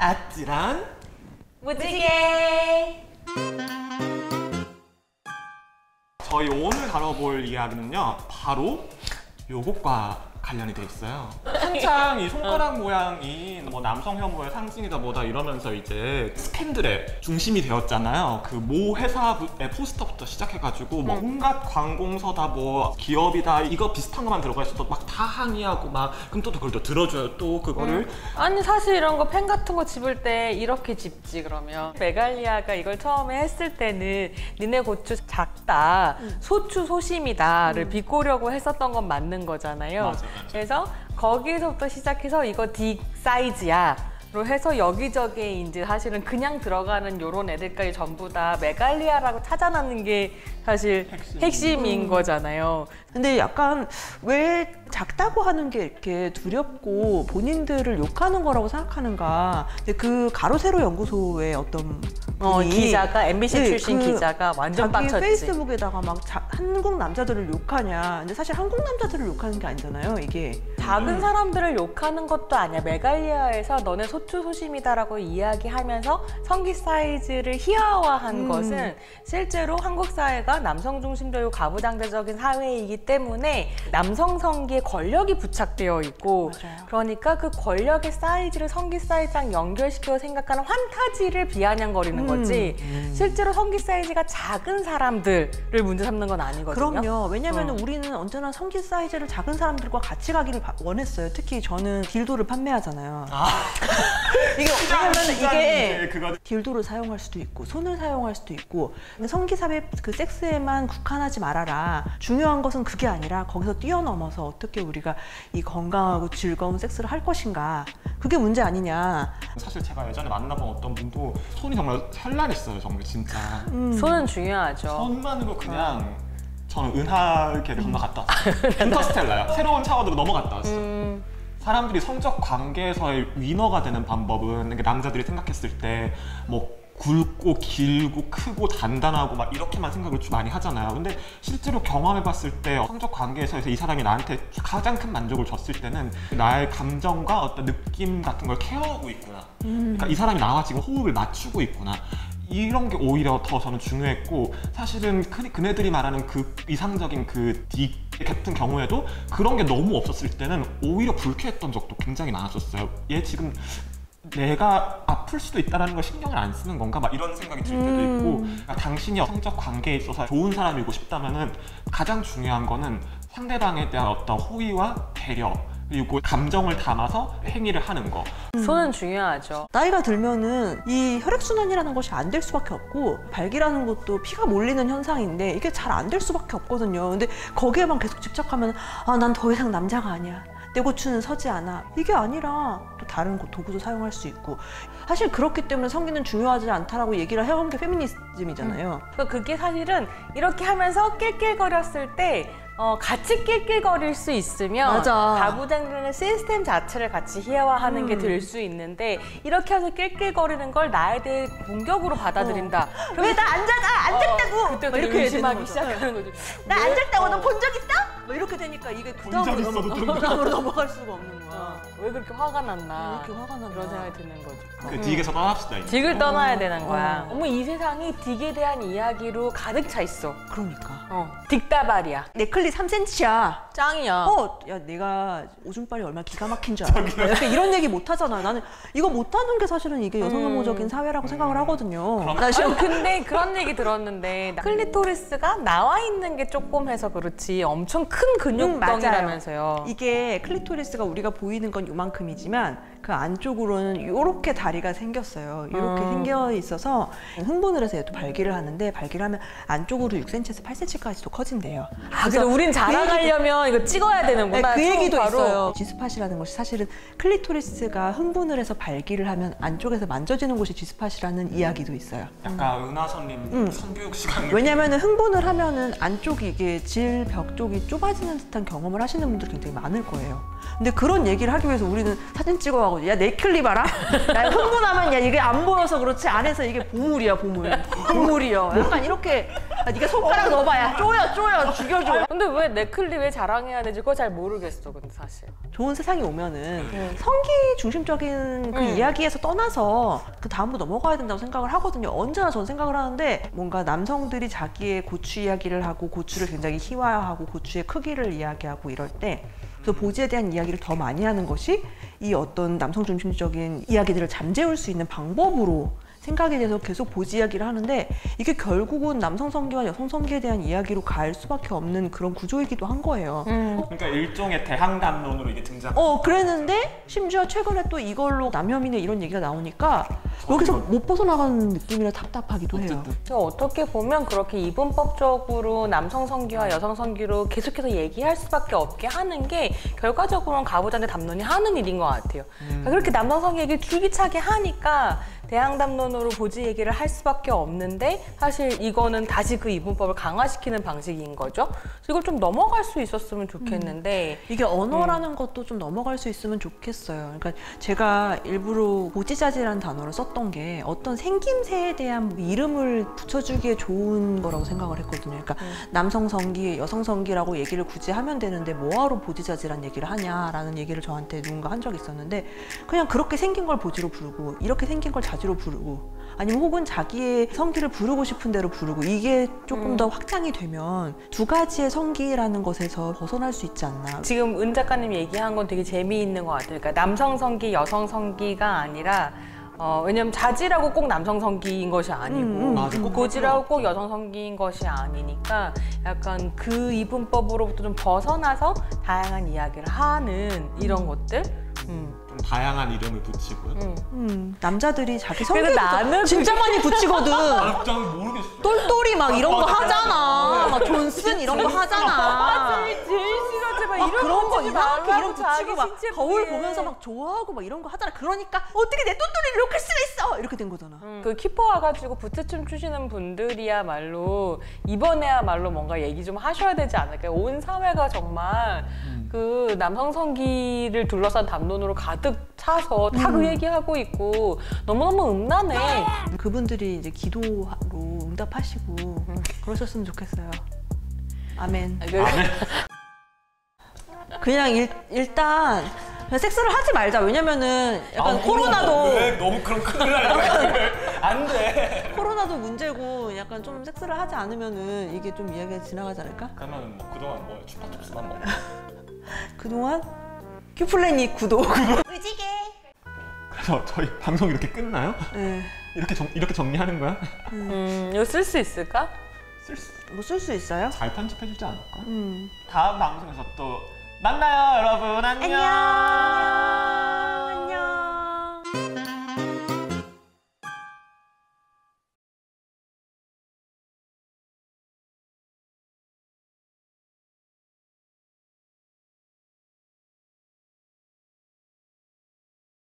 아찔한 무지개. 저희 오늘 다뤄볼 이야기는요, 바로 요것과 관련이 돼 있어요. 한창 이 손가락 모양이 뭐 남성 혐오의 상징이다 뭐다 이러면서 이제 스캔들의 중심이 되었잖아요. 그 모 회사의 포스터부터 시작해가지고 뭐 온갖 관공서다 뭐 기업이다 이거 비슷한 것만 들어가 있어도 막 다 항의하고 막 그럼 또 그걸 또 들어줘요 또 그거를. 아니 사실 이런 거 펜 같은 거 집을 때 이렇게 집지. 그러면 메갈리아가 이걸 처음에 했을 때는 니네 고추 작다, 소추 소심이다를 비꼬려고 했었던 건 맞는 거잖아요. 맞아. 그래서 거기서부터 시작해서 이거 딕 사이즈야 로 해서 여기저기에 이제 사실은 그냥 들어가는 요런 애들까지 전부 다 메갈리아라고 찾아놨는 게 사실 핵심인 거잖아요. 근데 약간 왜 작다고 하는 게 이렇게 두렵고 본인들을 욕하는 거라고 생각하는가. 그 가로세로 연구소의 어떤 기자가 MBC 출신 기자가 완전 자기 빡쳤지. 페이스북에다가 막 한국 남자들을 욕하냐. 근데 사실 한국 남자들을 욕하는 게 아니잖아요, 이게. 작은 사람들을 욕하는 것도 아니야. 메갈리아에서 너네 소추소심이다라고 이야기하면서 성기 사이즈를 희화화한 것은 실제로 한국 사회가 남성 중심적이고 가부장제적인 사회이기 때문에 남성 성기에 권력이 부착되어 있고, 맞아요. 그러니까 그 권력의 사이즈를 성기 사이즈랑 연결시켜 생각하는 환타지를 비아냥거리는 거지 실제로 성기 사이즈가 작은 사람들을 문제 삼는 건 아니거든요. 그럼요. 왜냐면 우리는 언제나 성기 사이즈를 작은 사람들과 같이 가기를 원했어요. 특히 저는 딜도를 판매하잖아요. 이게 딜도를 사용할 수도 있고 손을 사용할 수도 있고, 근데 성기삽입 그 섹스에만 국한하지 말아라. 중요한 것은 그게 아니라 거기서 뛰어넘어서 어떻게 우리가 이 건강하고 즐거운 섹스를 할 것인가. 그게 문제 아니냐. 사실 제가 예전에 만나본 어떤 분도 손이 정말 현란했어요. 정말 진짜. 손은 중요하죠. 손만으로 그냥 저는 은하계를 건너갔다 왔어요. 인터스텔라요. 새로운 차원으로 넘어갔다 왔어요. 사람들이 성적 관계에서의 위너가 되는 방법은 남자들이 생각했을 때 뭐 굵고 길고 크고 단단하고 막 이렇게만 생각을 좀 많이 하잖아요. 근데 실제로 경험해봤을 때 성적 관계에서 이 사람이 나한테 가장 큰 만족을 줬을 때는 나의 감정과 어떤 느낌 같은 걸 케어하고 있구나. 그러니까 이 사람이 나와 지금 호흡을 맞추고 있구나. 이런 게 오히려 더 저는 중요했고, 사실은 그네들이 말하는 그 이상적인 그 딕 같은 경우에도 그런 게 너무 없었을 때는 오히려 불쾌했던 적도 굉장히 많았었어요. 얘 지금 내가 아플 수도 있다는 걸 신경을 안 쓰는 건가? 막 이런 생각이 들 때도 있고, 그러니까 당신이 성적 관계에 있어서 좋은 사람이고 싶다면은 가장 중요한 거는 상대방에 대한 어떤 호의와 배려, 그리고 감정을 담아서 행위를 하는 거. 손은 중요하죠. 나이가 들면은 이 혈액순환이라는 것이 안 될 수밖에 없고, 발기라는 것도 피가 몰리는 현상인데 이게 잘 안 될 수밖에 없거든요. 근데 거기에만 계속 집착하면 난 더 이상 남자가 아니야. 내 고추는 서지 않아. 이게 아니라 또 다른 도구도 사용할 수 있고. 사실 그렇기 때문에 성기는 중요하지 않다라고 얘기를 해온 게 페미니즘이잖아요. 그게 사실은 이렇게 하면서 낄낄거렸을 때 같이 낄낄거릴 수 있으면 맞아. 가부장제는 시스템 자체를 같이 희화화하는 게 될 수 있는데, 이렇게 해서 낄낄거리는 걸 나에 대해 공격으로 받아들인다. 왜 나 안 잤다고? 그때부터 이렇게 의심하기 시작하는 거죠. 나 안 잤다고? 너 본 적 있어? 뭐 이렇게 되니까 이게 그 다음으로 넘어갈 수가 없는 거야. 왜 그렇게 화가 났나? 왜 이렇게 화가 났나? 그런 생각이 드는 거죠. 그 딕에서 떠납시다. 이제. 딕을 떠나야 되는 거야. 어머, 이 세상이 딕에 대한 이야기로 가득 차 있어. 그러니까. 딕다발이야. 내 클리 3cm야. 짱이야. 야, 내가 오줌빨이 얼마나 기가 막힌 줄 알아? 약간 이런 얘기 못 하잖아. 나는 이거 못 하는 게 사실은 이게 여성 혐오적인 사회라고 생각을 하거든요. 나 지금 근데 그런 얘기 들었는데 클리토리스가 나와 있는 게 조금 해서 그렇지 엄청 큰 근육덩이라면서요. 이게 클리토리스가 우리가 보이는 건 요만큼이지만 그 안쪽으로는 이렇게 다리가 생겼어요. 이렇게 생겨 있어서 흥분을 해서 얘도 발기를 하는데, 발기를 하면 안쪽으로 6cm에서 8cm까지도 커진대요. 그래서 우린 자라가려면 이거 찍어야 되는구나. 그 얘기도 바로. 있어요. G스팟이라는 것이 사실은 클리토리스가 흥분을 해서 발기를 하면 안쪽에서 만져지는 곳이 G스팟이라는 이야기도 있어요. 약간 은하선님 성교육 시간. 왜냐면은 흥분을 하면은 안쪽이 이게 질벽 쪽이 좁아지는 듯한 경험을 하시는 분들이 굉장히 많을 거예요. 근데 그런 얘기를 하기 위해서 우리는 사진 찍어가고, 야, 내 클리 봐라? 나 흥분하면 야, 이게 안 보여서 그렇지 안에서 이게 보물이야, 보물. 보물이요. 약간 이렇게 네가 손가락 넣어봐야 쪼여 죽여줘. 근데 왜 넷클리 왜 자랑해야 되지? 그거 잘 모르겠어, 근데 사실. 좋은 세상이 오면은 성기 중심적인 그 이야기에서 떠나서 그 다음으로 넘어가야 된다고 생각을 하거든요. 언제나 저는 생각을 하는데 뭔가 남성들이 자기의 고추 이야기를 하고 고추를 굉장히 희화화하고 고추의 크기를 이야기하고 이럴 때 그래서 보지에 대한 이야기를 더 많이 하는 것이 이 어떤 남성 중심적인 이야기들을 잠재울 수 있는 방법으로 생각에 대해서 계속 보지 이야기를 하는데 이게 결국은 남성 성기와 여성 성기에 대한 이야기로 갈 수밖에 없는 그런 구조이기도 한 거예요. 그러니까 일종의 대항담론으로 이게 등장. 그랬는데 심지어 최근에 또 이걸로 남혐이네 이런 얘기가 나오니까 여기서 못 벗어나가는 느낌이라 답답하기도 해요. 어떻게 보면 그렇게 이분법적으로 남성 성기와 여성 성기로 계속해서 얘기할 수밖에 없게 하는 게 결과적으로는 가부장제 담론이 하는 일인 것 같아요. 그러니까 그렇게 남성 성기 얘기를 줄기차게 하니까 대항담론으로 보지 얘기를 할 수밖에 없는데 사실 이거는 다시 그 이분법을 강화시키는 방식인 거죠. 그래서 이걸 좀 넘어갈 수 있었으면 좋겠는데 이게 언어라는 것도 좀 넘어갈 수 있으면 좋겠어요. 그러니까 제가 일부러 보지자지라는 단어를 썼던 게 어떤 생김새에 대한 이름을 붙여주기에 좋은 거라고 생각을 했거든요. 그러니까 남성 성기, 여성 성기라고 얘기를 굳이 하면 되는데 뭐하러 보지자지라는 얘기를 하냐라는 얘기를 저한테 누군가 한 적이 있었는데 그냥 그렇게 생긴 걸 보지로 부르고 이렇게 생긴 걸 자지로 부르고 아니면 혹은 자기의 성기를 부르고 싶은 대로 부르고 이게 조금 더 확장이 되면 두 가지의 성기라는 것에서 벗어날 수 있지 않나. 지금 은 작가님 얘기한 건 되게 재미있는 것 같아요. 그러니까 남성 성기, 여성 성기가 아니라 왜냐면 자지라고 꼭 남성 성기인 것이 아니고 맞아. 꼭 고지라고 꼭 여성 성기인 것이 아니니까 약간 그 이분법으로부터 좀 벗어나서 다양한 이야기를 하는 이런 것들 좀 다양한 이름을 붙이고요. 남자들이 자기 그래서 성기에 나는 진짜 많이 붙이거든. 난 모르겠어. 똘똘이 막 이런 거 맞아. 하잖아. 막 존슨 이런 거 하잖아. 제일 싫어하지 마. 막 이런 그런 거 붙이지 이렇게 말라고 이름 자기 붙이고 막 신체 거울 부위에. 보면서 막 좋아하고 막 이런 거 하잖아. 그러니까 어떻게 내 똘똘이를 이렇게 할 수가 있어? 이렇게 된 거잖아. 그 키퍼 와가지고 부츠춤 추시는 분들이야말로 이번에야말로 뭔가 얘기 좀 하셔야 되지 않을까요? 온 사회가 정말 그 남성 성기를 둘러싼 담론으로 가득 차서 다 그 얘기하고 있고 너무너무 음란해. 그분들이 이제 기도로 응답하시고 그러셨으면 좋겠어요. 아멘. 그냥 일단 그냥 섹스를 하지 말자. 왜냐면은 약간 코로나도 왜 너무 그런 큰일 나니까 안 돼. 코로나도 문제고 약간 좀 섹스를 하지 않으면은 이게 좀 이야기가 지나가지 않을까? 그러면 뭐 그동안 뭐 추파춥스만 먹고. 그동안 큐플래닛 구독. 의지게. 그래서 저희 방송 이렇게 끝나요? 네. 이렇게 정리하는 거야? 이거 쓸 수 있을까? 뭐 쓸 수 있어요? 잘 편집해주지 않을까? 다음 방송에서 또 만나요, 여러분. 안녕. 안녕.